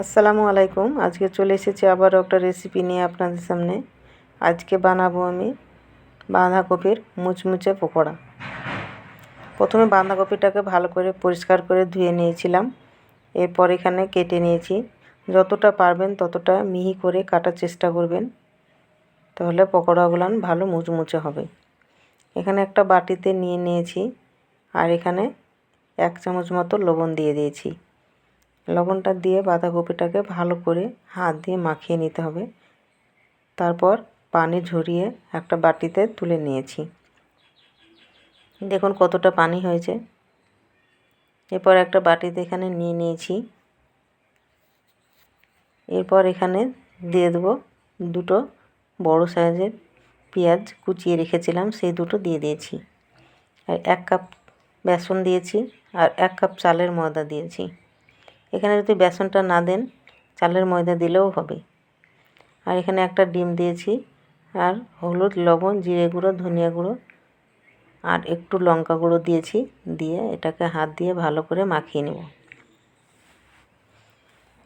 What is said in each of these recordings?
আসসালামু আলাইকুম। আজকে চলে এসেছি আবারও একটা রেসিপি নিয়ে আপনাদের সামনে। আজকে বানাবো আমি বাঁধাকপির মুচমুচে পকোড়া। প্রথমে বাঁধাকপিটাকে ভালো করে পরিষ্কার করে ধুয়ে নিয়েছিলাম। এরপর এখানে কেটে নিয়েছি। যতটা পারবেন ততটা মিহি করে কাটার চেষ্টা করবেন, তাহলে পকোড়াগুলো ভালো মুচমুচে হবে। এখানে একটা বাটিতে নিয়ে নিয়েছি, আর এখানে 1 চামচ মতো লবণ দিয়ে দিয়েছি। লবণটা দিয়ে বাঁধাকপিটাকে ভালো করে হাত দিয়ে মাখিয়ে নিতে হবে। তারপর পানি ঝরিয়ে একটা বাটিতে তুলে নিয়েছি। দেখুন কতটা পানি হয়েছে। এরপর একটা বাটিতে এখানে নিয়ে নিয়েছি। এরপর এখানে দিয়ে দেবো 2টো বড় সাইজের পেঁয়াজ কুচিয়ে রেখেছিলাম, সেই 2টো দিয়ে দিয়েছি। আর 1 কাপ বেসন দিয়েছি, আর 1 কাপ চালের ময়দা দিয়েছি। এখানে যদি বেসনটা না দেন, চালের ময়দা দিলেও হবে। আর এখানে একটা ডিম দিয়েছি, আর হলুদ, লবণ, জিরে গুঁড়ো, ধনিয়া গুঁড়ো আর একটু লঙ্কা গুঁড়ো দিয়েছি। দিয়ে এটাকে হাত দিয়ে ভালো করে মাখিয়ে নেব।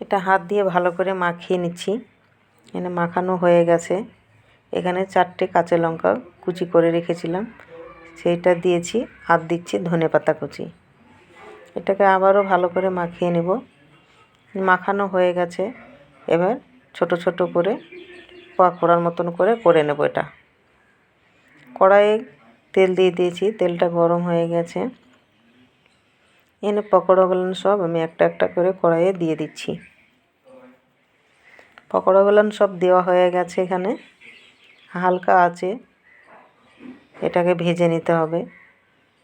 এটা হাত দিয়ে ভালো করে মাখিয়ে নিচ্ছি। এখানে মাখানো হয়ে গেছে। এখানে 4টে কাঁচা লঙ্কা কুচি করে রেখেছিলাম, সেইটা দিয়েছি। আর দিচ্ছি ধনেপাতা কুচি। এটাকে আবারও ভালো করে মাখিয়ে নেব। মাখানো হয়ে গেছে। এবার ছোট ছোট করে পকোড়ার মতন করে নেব। এটা কড়াইয়ে তেল দিয়ে দিয়েছি, তেলটা গরম হয়ে গেছে। এনে পকোড়াগুলো সব আমি একটা একটা করে কড়াইয়ে দিয়ে দিচ্ছি। পকোড়াগুলো সব দেওয়া হয়ে গেছে। এখানে হালকা আছে এটাকে ভেজে নিতে হবে।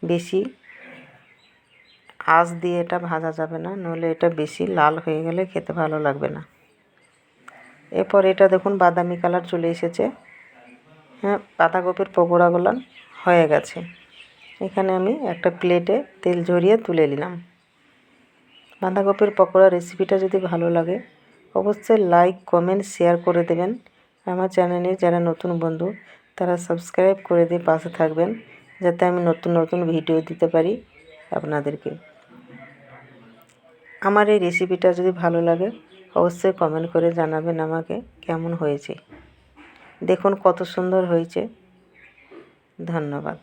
বেশি আঁচ দিয়ে এটা ভাজা যাবে না, নইলে এটা বেশি লাল হয়ে গেলে খেতে ভালো লাগবে না। এরপর এটা দেখুন বাদামি কালার চলে এসেছে। হ্যাঁ, বাঁধাকপির পকোড়াগুলো হয়ে গেছে। এখানে আমি একটা প্লেটে তেল ঝরিয়ে তুলে নিলাম। বাঁধাকপির পকোড়া রেসিপিটা যদি ভালো লাগে অবশ্যই লাইক, কমেন্ট, শেয়ার করে দেবেন। আমার চ্যানেলে যারা নতুন বন্ধু তারা সাবস্ক্রাইব করে দিয়ে পাশে থাকবেন, যাতে আমি নতুন নতুন ভিডিও দিতে পারি আপনাদেরকে। আমার এই রেসিপিটা যদি ভালো লাগে অবশ্যই কমেন্ট করে জানাবেন আমাকে কেমন হয়েছে। দেখুন কত সুন্দর হয়েছে। ধন্যবাদ।